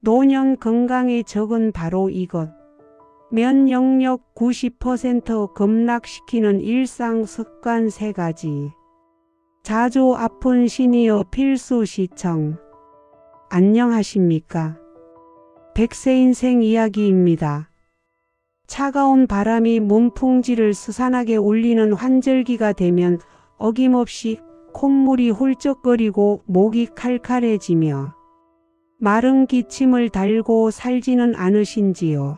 노년 건강에 적은 바로 이것. 면역력 90% 급락시키는 일상 습관 3가지. 자주 아픈 시니어 필수 시청. 안녕하십니까? 100세 인생 이야기입니다. 차가운 바람이 문풍지를 스산하게 울리는 환절기가 되면 어김없이 콧물이 훌쩍거리고 목이 칼칼해지며 마른 기침을 달고 살지는 않으신지요?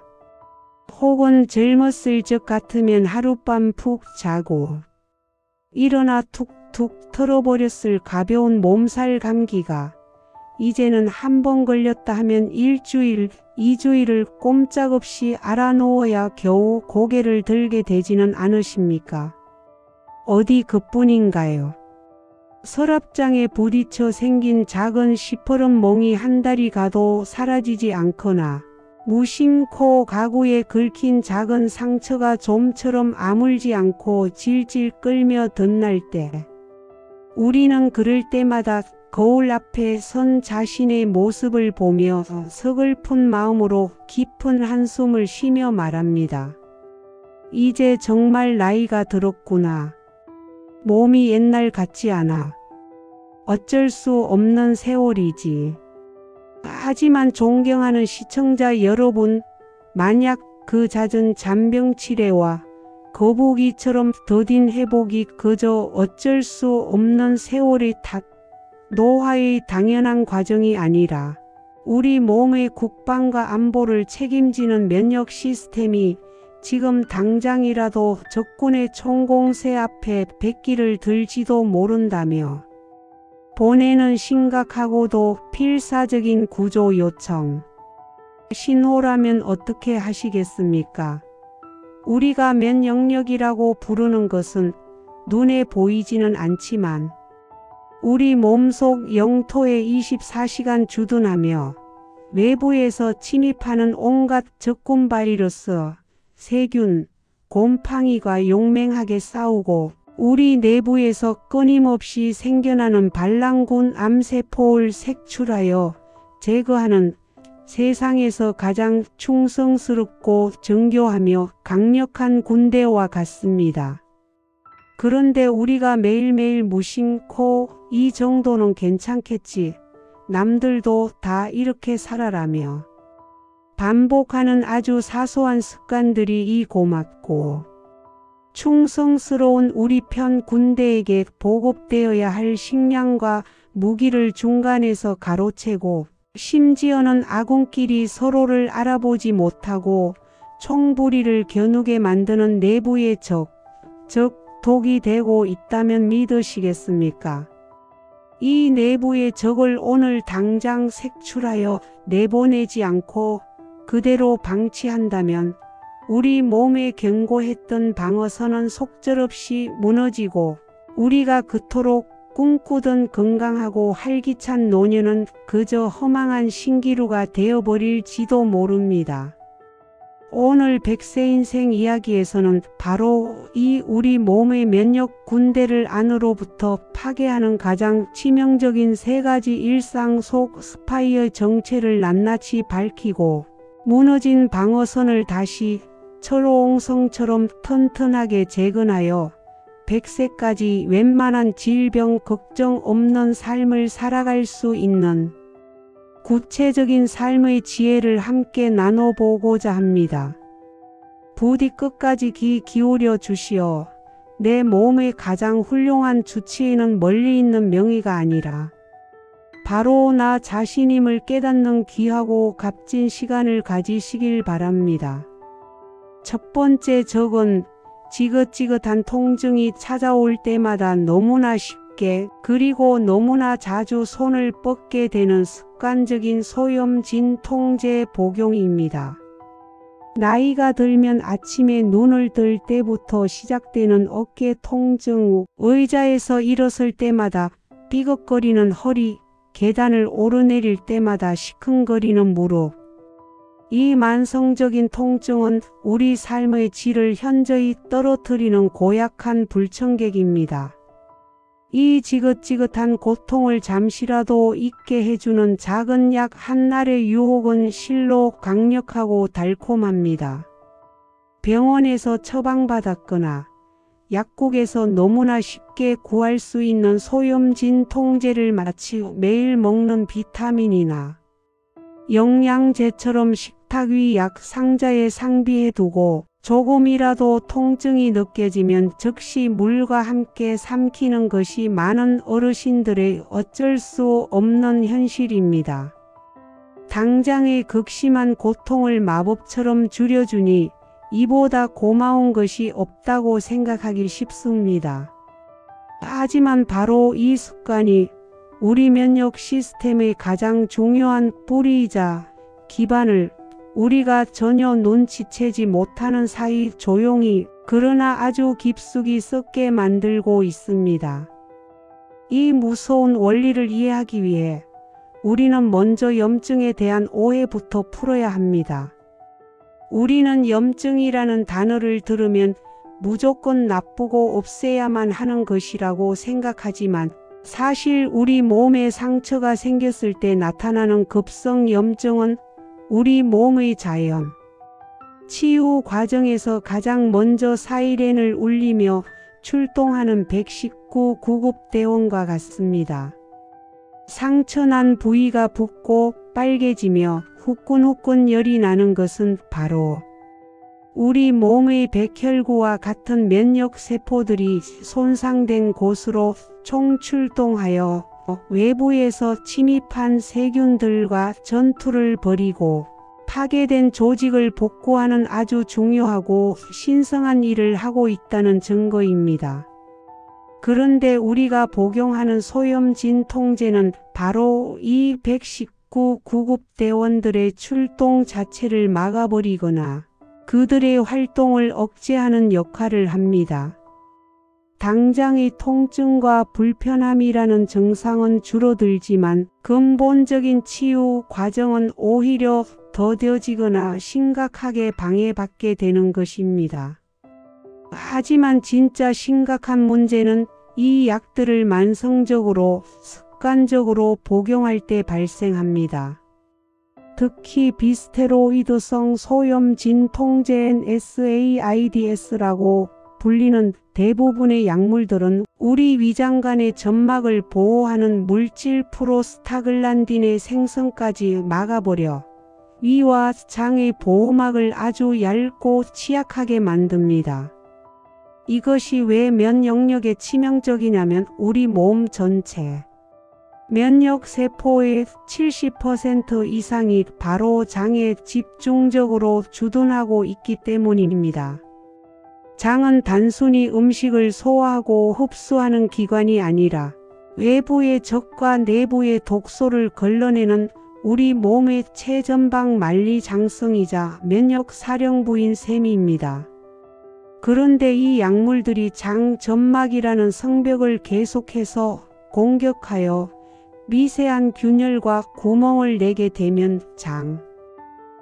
혹은 젊었을 적 같으면 하룻밤 푹 자고 일어나 툭툭 털어버렸을 가벼운 몸살 감기가 이제는 한 번 걸렸다 하면 일주일, 2주일을 꼼짝없이 알아놓아야 겨우 고개를 들게 되지는 않으십니까? 어디 그뿐인가요? 서랍장에 부딪혀 생긴 작은 시퍼런 멍이 한 달이 가도 사라지지 않거나 무심코 가구에 긁힌 작은 상처가 좀처럼 아물지 않고 질질 끌며 덧날 때 우리는 그럴 때마다 거울 앞에 선 자신의 모습을 보며 서글픈 마음으로 깊은 한숨을 쉬며 말합니다. 이제 정말 나이가 들었구나. 몸이 옛날 같지 않아. 어쩔 수 없는 세월이지. 하지만 존경하는 시청자 여러분, 만약 그 잦은 잔병치레와 거북이처럼 더딘 회복이 그저 어쩔 수 없는 세월의 탓, 노화의 당연한 과정이 아니라 우리 몸의 국방과 안보를 책임지는 면역 시스템이 지금 당장이라도 적군의 총공세 앞에 백기를 들지도 모른다며 보내는 심각하고도 필사적인 구조 요청. 신호라면 어떻게 하시겠습니까? 우리가 면역력이라고 부르는 것은 눈에 보이지는 않지만 우리 몸속 영토에 24시간 주둔하며 외부에서 침입하는 온갖 적군 바이러스, 세균, 곰팡이가 용맹하게 싸우고 우리 내부에서 끊임없이 생겨나는 반란군 암세포를 색출하여 제거하는 세상에서 가장 충성스럽고 정교하며 강력한 군대와 같습니다. 그런데 우리가 매일매일 무심코 이 정도는 괜찮겠지, 남들도 다 이렇게 살아라며 반복하는 아주 사소한 습관들이 이 고맙고 충성스러운 우리 편 군대에게 보급되어야 할 식량과 무기를 중간에서 가로채고 심지어는 아군끼리 서로를 알아보지 못하고 총부리를 겨누게 만드는 내부의 적, 즉 독이 되고 있다면 믿으시겠습니까? 이 내부의 적을 오늘 당장 색출하여 내보내지 않고 그대로 방치한다면 우리 몸에 견고했던 방어선은 속절없이 무너지고 우리가 그토록 꿈꾸던 건강하고 활기찬 노년은 그저 허망한 신기루가 되어버릴지도 모릅니다. 오늘 100세 인생 이야기에서는 바로 이 우리 몸의 면역 군대를 안으로부터 파괴하는 가장 치명적인 3가지 일상 속 스파이의 정체를 낱낱이 밝히고 무너진 방어선을 다시 철옹성처럼 튼튼하게 재건하여 100세까지 웬만한 질병 걱정 없는 삶을 살아갈 수 있는 구체적인 삶의 지혜를 함께 나눠보고자 합니다. 부디 끝까지 귀 기울여 주시어 내 몸의 가장 훌륭한 주치의는 멀리 있는 명의가 아니라 바로 나 자신임을 깨닫는 귀하고 값진 시간을 가지시길 바랍니다. 첫 번째 적은 지긋지긋한 통증이 찾아올 때마다 너무나 쉽게 그리고 너무나 자주 손을 뻗게 되는 습관적인 소염 진통제 복용입니다. 나이가 들면 아침에 눈을 뜰 때부터 시작되는 어깨 통증, 의자에서 일어설 때마다 삐걱거리는 허리, 계단을 오르내릴 때마다 시큰거리는 무릎. 이 만성적인 통증은 우리 삶의 질을 현저히 떨어뜨리는 고약한 불청객입니다. 이 지긋지긋한 고통을 잠시라도 잊게 해주는 작은 약 한 알의 유혹은 실로 강력하고 달콤합니다. 병원에서 처방받았거나 약국에서 너무나 쉽게 구할 수 있는 소염 진통제를 마치 매일 먹는 비타민이나 영양제처럼 식탁 위 약 상자에 상비해두고 조금이라도 통증이 느껴지면 즉시 물과 함께 삼키는 것이 많은 어르신들의 어쩔 수 없는 현실입니다. 당장의 극심한 고통을 마법처럼 줄여주니 이보다 고마운 것이 없다고 생각하기 쉽습니다. 하지만 바로 이 습관이 우리 면역 시스템의 가장 중요한 뿌리이자 기반을 우리가 전혀 눈치채지 못하는 사이 조용히 그러나 아주 깊숙이 썩게 만들고 있습니다. 이 무서운 원리를 이해하기 위해 우리는 먼저 염증에 대한 오해부터 풀어야 합니다. 우리는 염증이라는 단어를 들으면 무조건 나쁘고 없애야만 하는 것이라고 생각하지만 사실 우리 몸에 상처가 생겼을 때 나타나는 급성 염증은 우리 몸의 자연 치유 과정에서 가장 먼저 사이렌을 울리며 출동하는 119 구급대원과 같습니다. 상처난 부위가 붓고 빨개지며 후끈후끈 열이 나는 것은 바로 우리 몸의 백혈구와 같은 면역세포들이 손상된 곳으로 총출동하여 외부에서 침입한 세균들과 전투를 벌이고 파괴된 조직을 복구하는 아주 중요하고 신성한 일을 하고 있다는 증거입니다. 그런데 우리가 복용하는 소염 진통제는 바로 이 119 구급대원들의 출동 자체를 막아버리거나 그들의 활동을 억제하는 역할을 합니다. 당장의 통증과 불편함이라는 증상은 줄어들지만 근본적인 치유 과정은 오히려 더뎌지거나 심각하게 방해받게 되는 것입니다. 하지만 진짜 심각한 문제는 이 약들을 만성적으로, 습관적으로 복용할 때 발생합니다. 특히 비스테로이드성 소염 진통제인 SAIDS라고 불리는 대부분의 약물들은 우리 위장관의 점막을 보호하는 물질 프로스타글란딘의 생성까지 막아버려 위와 장의 보호막을 아주 얇고 취약하게 만듭니다. 이것이 왜 면역력에 치명적이냐면 우리 몸 전체 면역세포의 70% 이상이 바로 장에 집중적으로 주둔하고 있기 때문입니다. 장은 단순히 음식을 소화하고 흡수하는 기관이 아니라 외부의 적과 내부의 독소를 걸러내는 우리 몸의 최전방 만리장성이자 면역사령부인 셈입니다. 그런데 이 약물들이 장 점막이라는 성벽을 계속해서 공격하여 미세한 균열과 구멍을 내게 되면 장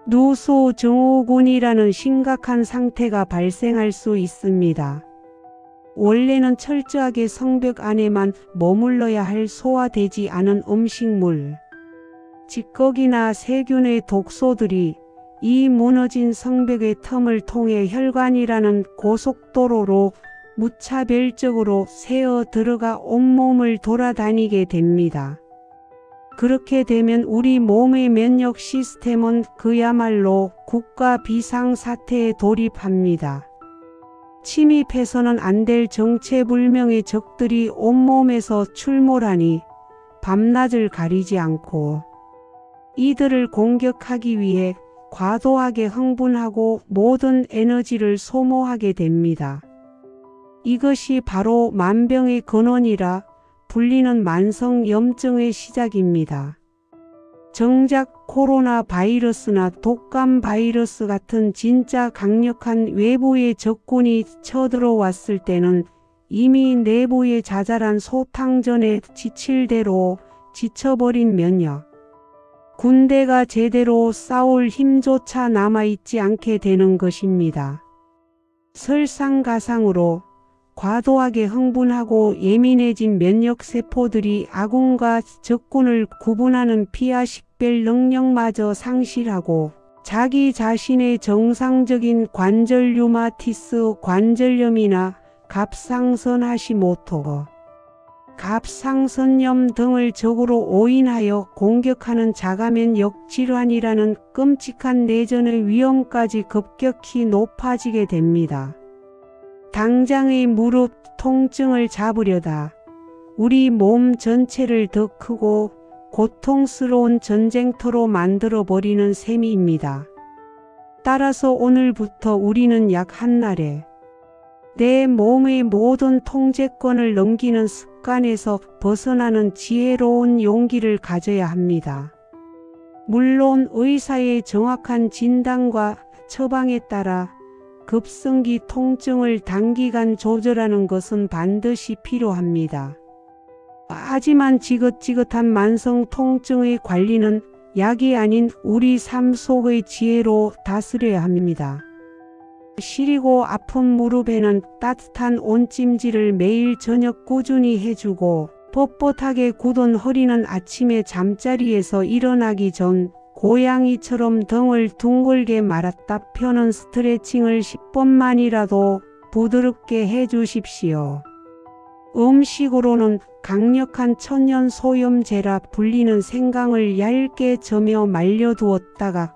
누수 증후군이라는 심각한 상태가 발생할 수 있습니다. 원래는 철저하게 성벽 안에만 머물러야 할 소화되지 않은 음식물, 찌꺼기나 세균의 독소들이 이 무너진 성벽의 틈을 통해 혈관이라는 고속도로로 무차별적으로 새어 들어가 온몸을 돌아다니게 됩니다. 그렇게 되면 우리 몸의 면역 시스템은 그야말로 국가 비상사태에 돌입합니다. 침입해서는 안 될 정체불명의 적들이 온몸에서 출몰하니 밤낮을 가리지 않고 이들을 공격하기 위해 과도하게 흥분하고 모든 에너지를 소모하게 됩니다. 이것이 바로 만병의 근원이라 불리는 만성 염증의 시작입니다. 정작 코로나 바이러스나 독감 바이러스 같은 진짜 강력한 외부의 적군이 쳐들어왔을 때는 이미 내부의 자잘한 소탕전에 지칠 대로 지쳐버린 면역 군대가 제대로 싸울 힘조차 남아있지 않게 되는 것입니다. 설상가상으로 과도하게 흥분하고 예민해진 면역세포들이 아군과 적군을 구분하는 피하 식별 능력마저 상실하고 자기 자신의 정상적인 관절 류마티스 관절염이나 갑상선 하시모토, 갑상선염 등을 적으로 오인하여 공격하는 자가면역 질환이라는 끔찍한 내전의 위험까지 급격히 높아지게 됩니다. 당장의 무릎 통증을 잡으려다 우리 몸 전체를 더 크고 고통스러운 전쟁터로 만들어버리는 셈입니다. 따라서 오늘부터 우리는 약 한 날에 내 몸의 모든 통제권을 넘기는 습관에서 벗어나는 지혜로운 용기를 가져야 합니다. 물론 의사의 정확한 진단과 처방에 따라 급성기 통증을 단기간 조절하는 것은 반드시 필요합니다. 하지만 지긋지긋한 만성 통증의 관리는 약이 아닌 우리 삶 속의 지혜로 다스려야 합니다. 시리고 아픈 무릎에는 따뜻한 온찜질을 매일 저녁 꾸준히 해주고 뻣뻣하게 굳은 허리는 아침에 잠자리에서 일어나기 전 고양이처럼 등을 둥글게 말았다 펴는 스트레칭을 10번만이라도 부드럽게 해주십시오. 음식으로는 강력한 천연소염제라 불리는 생강을 얇게 저며 말려두었다가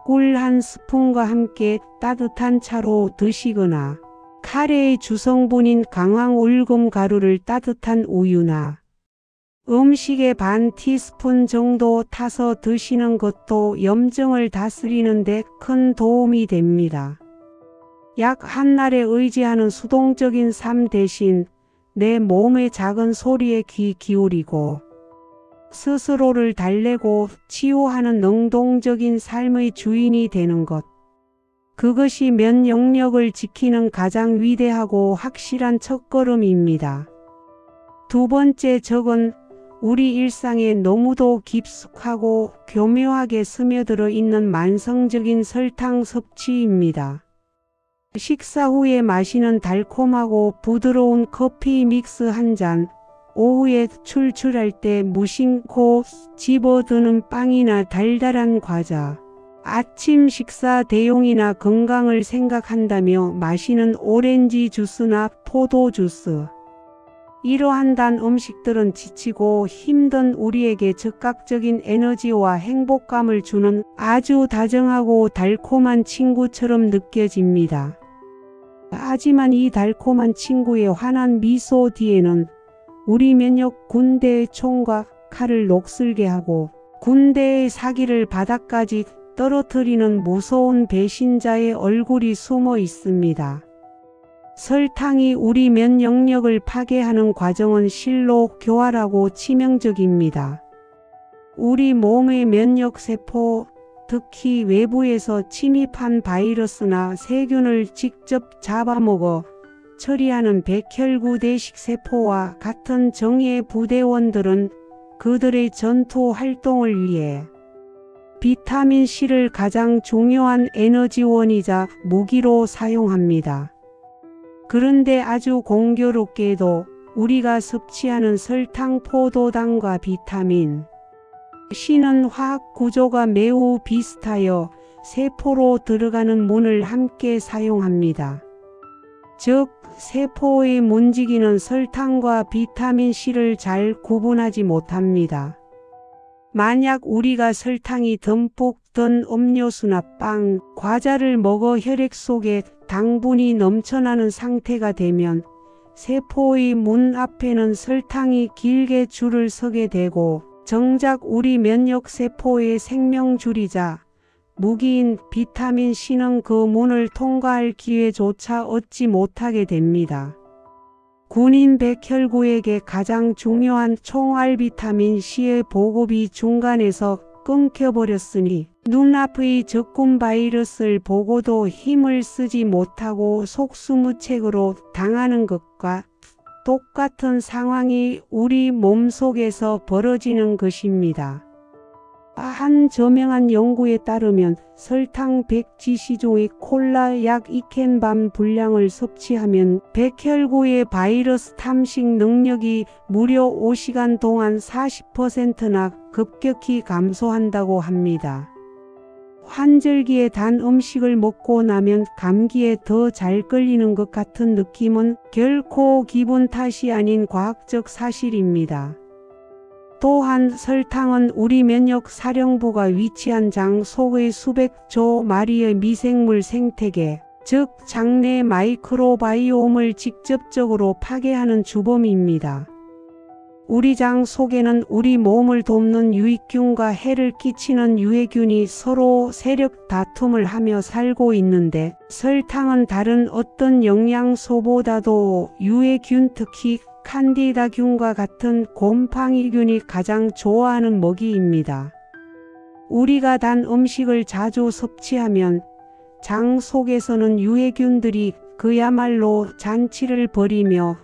꿀 한 스푼과 함께 따뜻한 차로 드시거나 카레의 주성분인 강황 울금 가루를 따뜻한 우유나 음식에 반 티스푼 정도 타서 드시는 것도 염증을 다스리는 데 큰 도움이 됩니다. 약 한 날에 의지하는 수동적인 삶 대신 내 몸의 작은 소리에 귀 기울이고 스스로를 달래고 치유하는 능동적인 삶의 주인이 되는 것. 그것이 면역력을 지키는 가장 위대하고 확실한 첫걸음입니다. 두 번째 적은 우리 일상에 너무도 깊숙하고 교묘하게 스며들어 있는 만성적인 설탕 섭취입니다. 식사 후에 마시는 달콤하고 부드러운 커피 믹스 한 잔, 오후에 출출할 때 무심코 집어드는 빵이나 달달한 과자, 아침 식사 대용이나 건강을 생각한다며 마시는 오렌지 주스나 포도 주스. 이러한 단 음식들은 지치고 힘든 우리에게 즉각적인 에너지와 행복감을 주는 아주 다정하고 달콤한 친구처럼 느껴집니다. 하지만 이 달콤한 친구의 환한 미소 뒤에는 우리 면역 군대의 총과 칼을 녹슬게 하고 군대의 사기를 바닥까지 떨어뜨리는 무서운 배신자의 얼굴이 숨어 있습니다. 설탕이 우리 면역력을 파괴하는 과정은 실로 교활하고 치명적입니다. 우리 몸의 면역세포, 특히 외부에서 침입한 바이러스나 세균을 직접 잡아먹어 처리하는 백혈구 대식세포와 같은 정예 부대원들은 그들의 전투 활동을 위해 비타민C를 가장 중요한 에너지원이자 무기로 사용합니다. 그런데 아주 공교롭게도 우리가 섭취하는 설탕, 포도당과 비타민 C는 화학 구조가 매우 비슷하여 세포로 들어가는 문을 함께 사용합니다. 즉, 세포의 문지기는 설탕과 비타민 C를 잘 구분하지 못합니다. 만약 우리가 설탕이 듬뿍 든 음료수나 빵, 과자를 먹어 혈액 속에 당분이 넘쳐나는 상태가 되면 세포의 문 앞에는 설탕이 길게 줄을 서게 되고 정작 우리 면역세포의 생명줄이자 무기인 비타민 C는 그 문을 통과할 기회조차 얻지 못하게 됩니다. 군인 백혈구에게 가장 중요한 총알 비타민 C의 보급이 중간에서 끊겨버렸으니 눈앞의 적군 바이러스를 보고도 힘을 쓰지 못하고 속수무책으로 당하는 것과 똑같은 상황이 우리 몸속에서 벌어지는 것입니다. 한 저명한 연구에 따르면 설탕 100gc의 콜라 약 2캔 반 분량을 섭취하면 백혈구의 바이러스 탐식 능력이 무려 5시간 동안 40%나 급격히 감소한다고 합니다. 환절기에 단 음식을 먹고 나면 감기에 더 잘 걸리는 것 같은 느낌은 결코 기분 탓이 아닌 과학적 사실입니다. 또한 설탕은 우리 면역 사령부가 위치한 장 속의 수백조 마리의 미생물 생태계, 즉 장내 마이크로바이옴을 직접적으로 파괴하는 주범입니다. 우리 장 속에는 우리 몸을 돕는 유익균과 해를 끼치는 유해균이 서로 세력 다툼을 하며 살고 있는데, 설탕은 다른 어떤 영양소보다도 유해균, 특히 칸디다균과 같은 곰팡이균이 가장 좋아하는 먹이입니다. 우리가 단 음식을 자주 섭취하면 장 속에서는 유해균들이 그야말로 잔치를 벌이며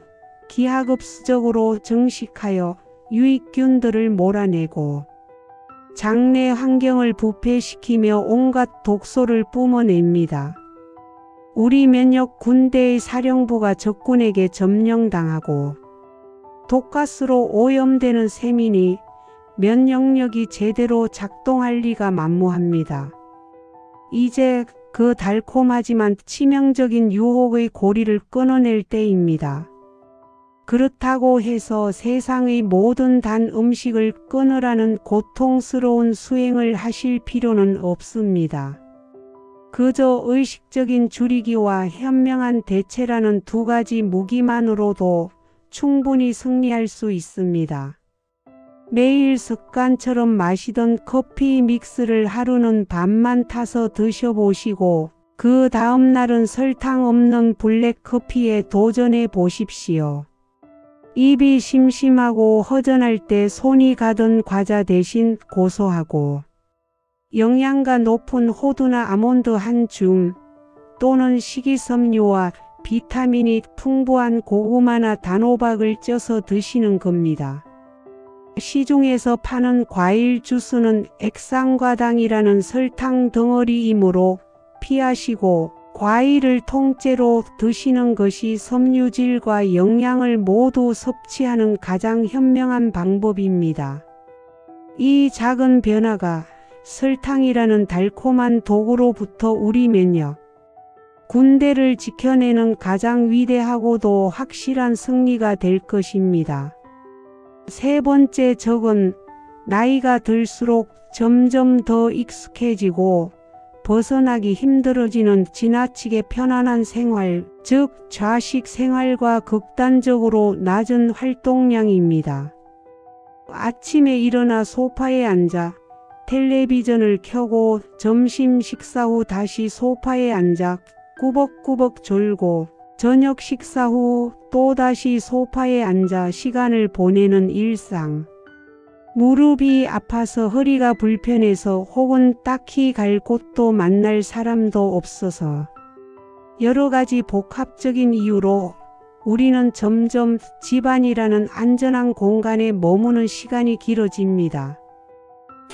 기하급수적으로 증식하여 유익균들을 몰아내고 장내 환경을 부패시키며 온갖 독소를 뿜어냅니다. 우리 면역 군대의 사령부가 적군에게 점령당하고 독가스로 오염되는 셈이니 면역력이 제대로 작동할 리가 만무합니다. 이제 그 달콤하지만 치명적인 유혹의 고리를 끊어낼 때입니다. 그렇다고 해서 세상의 모든 단 음식을 끊으라는 고통스러운 수행을 하실 필요는 없습니다. 그저 의식적인 줄이기와 현명한 대체라는 두 가지 무기만으로도 충분히 승리할 수 있습니다. 매일 습관처럼 마시던 커피 믹스를 하루는 반만 타서 드셔보시고 그 다음 날은 설탕 없는 블랙 커피에 도전해 보십시오. 입이 심심하고 허전할 때 손이 가던 과자 대신 고소하고 영양가 높은 호두나 아몬드 한 줌 또는 식이섬유와 비타민이 풍부한 고구마나 단호박을 쪄서 드시는 겁니다. 시중에서 파는 과일 주스는 액상과당이라는 설탕 덩어리이므로 피하시고 과일을 통째로 드시는 것이 섬유질과 영양을 모두 섭취하는 가장 현명한 방법입니다. 이 작은 변화가 설탕이라는 달콤한 도구로부터 우리 면역 군대를 지켜내는 가장 위대하고도 확실한 승리가 될 것입니다. 세 번째 적은 나이가 들수록 점점 더 익숙해지고 벗어나기 힘들어지는 지나치게 편안한 생활, 즉 좌식 생활과 극단적으로 낮은 활동량입니다. 아침에 일어나 소파에 앉아 텔레비전을 켜고 점심 식사 후 다시 소파에 앉아 꾸벅꾸벅 졸고 저녁 식사 후 또다시 소파에 앉아 시간을 보내는 일상. 무릎이 아파서 허리가 불편해서 혹은 딱히 갈 곳도 만날 사람도 없어서 여러 가지 복합적인 이유로 우리는 점점 집안이라는 안전한 공간에 머무는 시간이 길어집니다.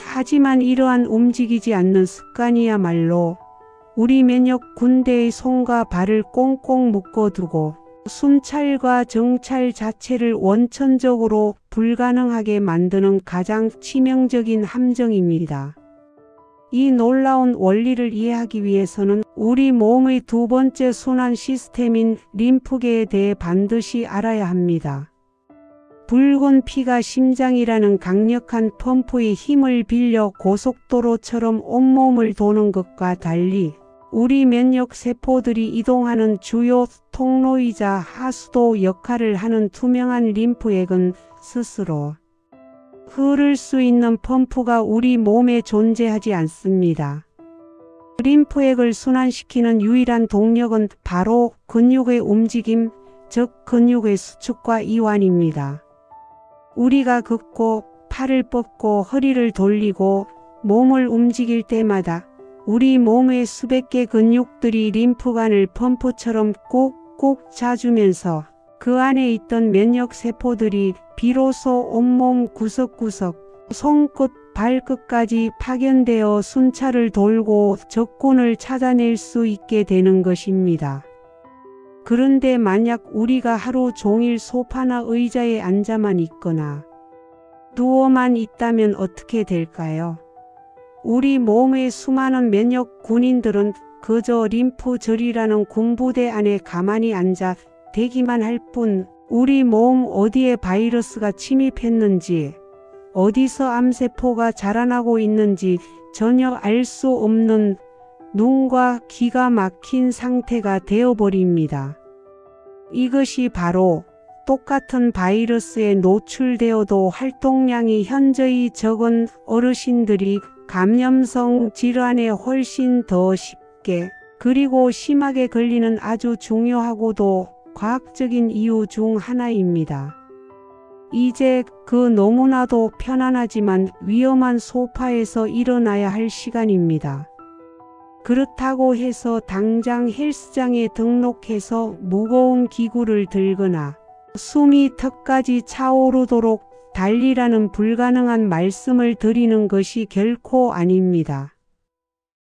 하지만 이러한 움직이지 않는 습관이야말로 우리 면역 군대의 손과 발을 꽁꽁 묶어두고 순찰과 정찰 자체를 원천적으로 불가능하게 만드는 가장 치명적인 함정입니다. 이 놀라운 원리를 이해하기 위해서는 우리 몸의 두 번째 순환 시스템인 림프계에 대해 반드시 알아야 합니다. 붉은 피가 심장이라는 강력한 펌프의 힘을 빌려 고속도로처럼 온몸을 도는 것과 달리 우리 면역 세포들이 이동하는 주요 통로이자 하수도 역할을 하는 투명한 림프액은 스스로 흐를 수 있는 펌프가 우리 몸에 존재하지 않습니다. 림프액을 순환시키는 유일한 동력은 바로 근육의 움직임, 즉 근육의 수축과 이완입니다. 우리가 걷고 팔을 뻗고 허리를 돌리고 몸을 움직일 때마다 우리 몸의 수백 개 근육들이 림프관을 펌프처럼 꾹꾹 차주면서 그 안에 있던 면역 세포들이 비로소 온몸 구석구석, 손끝 발끝까지 파견되어 순찰을 돌고 적군을 찾아낼 수 있게 되는 것입니다. 그런데 만약 우리가 하루 종일 소파나 의자에 앉아만 있거나 누워만 있다면 어떻게 될까요? 우리 몸의 수많은 면역 군인들은 그저 림프절이라는 군부대 안에 가만히 앉아 대기만 할 뿐 우리 몸 어디에 바이러스가 침입했는지 어디서 암세포가 자라나고 있는지 전혀 알 수 없는 눈과 귀가 막힌 상태가 되어버립니다. 이것이 바로 똑같은 바이러스에 노출되어도 활동량이 현저히 적은 어르신들이 감염성 질환에 훨씬 더 쉽게 그리고 심하게 걸리는 아주 중요하고도 과학적인 이유 중 하나입니다. 이제 그 너무나도 편안하지만 위험한 소파에서 일어나야 할 시간입니다. 그렇다고 해서 당장 헬스장에 등록해서 무거운 기구를 들거나 숨이 턱까지 차오르도록 달리라는 불가능한 말씀을 드리는 것이 결코 아닙니다.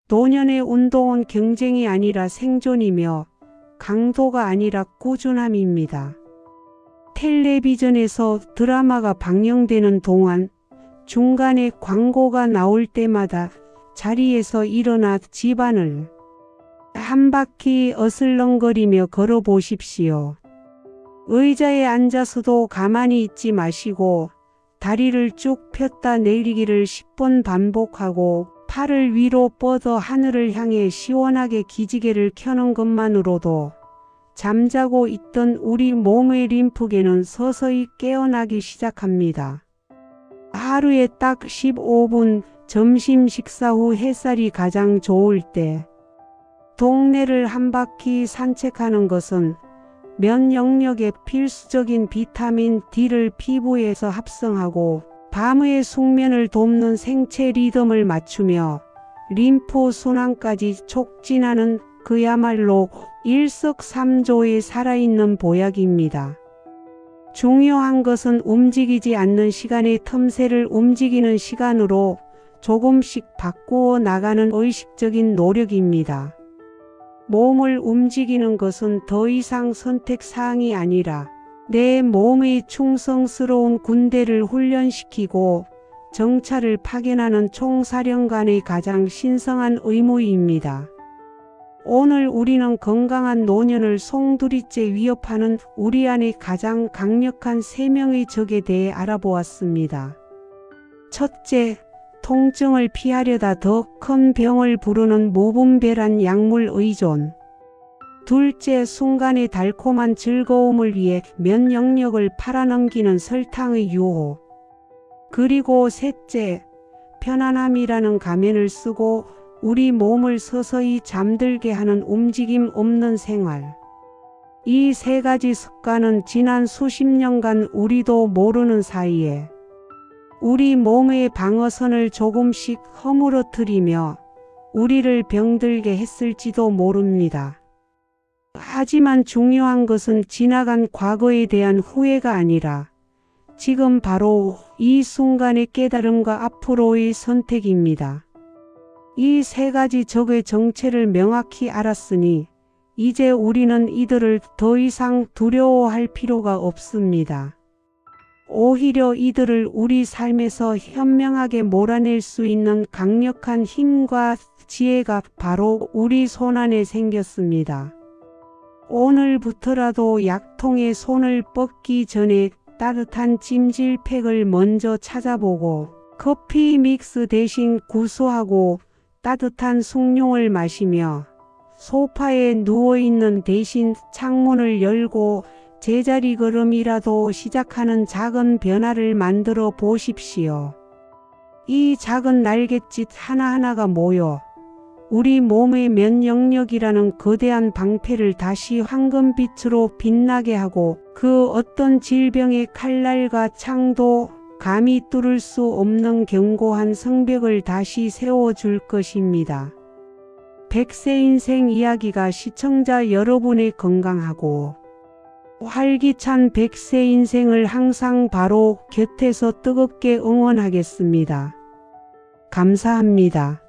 노년의 운동은 경쟁이 아니라 생존이며 강도가 아니라 꾸준함입니다. 텔레비전에서 드라마가 방영되는 동안 중간에 광고가 나올 때마다 자리에서 일어나 집안을 한 바퀴 어슬렁거리며 걸어보십시오. 의자에 앉아서도 가만히 있지 마시고 다리를 쭉 폈다 내리기를 10번 반복하고 팔을 위로 뻗어 하늘을 향해 시원하게 기지개를 켜는 것만으로도 잠자고 있던 우리 몸의 림프계는 서서히 깨어나기 시작합니다. 하루에 딱 15분 점심 식사 후 햇살이 가장 좋을 때 동네를 한 바퀴 산책하는 것은 면역력에 필수적인 비타민 D를 피부에서 합성하고 밤의 숙면을 돕는 생체 리듬을 맞추며 림프 순환까지 촉진하는 그야말로 일석삼조의 살아있는 보약입니다. 중요한 것은 움직이지 않는 시간의 틈새를 움직이는 시간으로 조금씩 바꾸어 나가는 의식적인 노력입니다. 몸을 움직이는 것은 더 이상 선택사항이 아니라 내 몸의 충성스러운 군대를 훈련시키고 정찰을 파견하는 총사령관의 가장 신성한 의무입니다. 오늘 우리는 건강한 노년을 송두리째 위협하는 우리 안의 가장 강력한 3명의 적에 대해 알아보았습니다. 첫째, 통증을 피하려다 더 큰 병을 부르는 무분별한 약물 의존. 둘째, 순간의 달콤한 즐거움을 위해 면역력을 팔아넘기는 설탕의 유혹. 그리고 셋째, 편안함이라는 가면을 쓰고 우리 몸을 서서히 잠들게 하는 움직임 없는 생활. 이 3가지 습관은 지난 수십 년간 우리도 모르는 사이에 우리 몸의 방어선을 조금씩 허물어뜨리며 우리를 병들게 했을지도 모릅니다. 하지만 중요한 것은 지나간 과거에 대한 후회가 아니라 지금 바로 이 순간의 깨달음과 앞으로의 선택입니다. 이 3가지 적의 정체를 명확히 알았으니 이제 우리는 이들을 더 이상 두려워할 필요가 없습니다. 오히려 이들을 우리 삶에서 현명하게 몰아낼 수 있는 강력한 힘과 지혜가 바로 우리 손안에 생겼습니다. 오늘부터라도 약통에 손을 뻗기 전에 따뜻한 찜질팩을 먼저 찾아보고 커피 믹스 대신 구수하고 따뜻한 숭늉을 마시며 소파에 누워있는 대신 창문을 열고 제자리 걸음이라도 시작하는 작은 변화를 만들어 보십시오. 이 작은 날갯짓 하나하나가 모여 우리 몸의 면역력이라는 거대한 방패를 다시 황금빛으로 빛나게 하고 그 어떤 질병의 칼날과 창도 감히 뚫을 수 없는 견고한 성벽을 다시 세워줄 것입니다. 100세 인생 이야기가 시청자 여러분의 건강하고 활기찬 100세 인생을 항상 바로 곁에서 뜨겁게 응원하겠습니다. 감사합니다.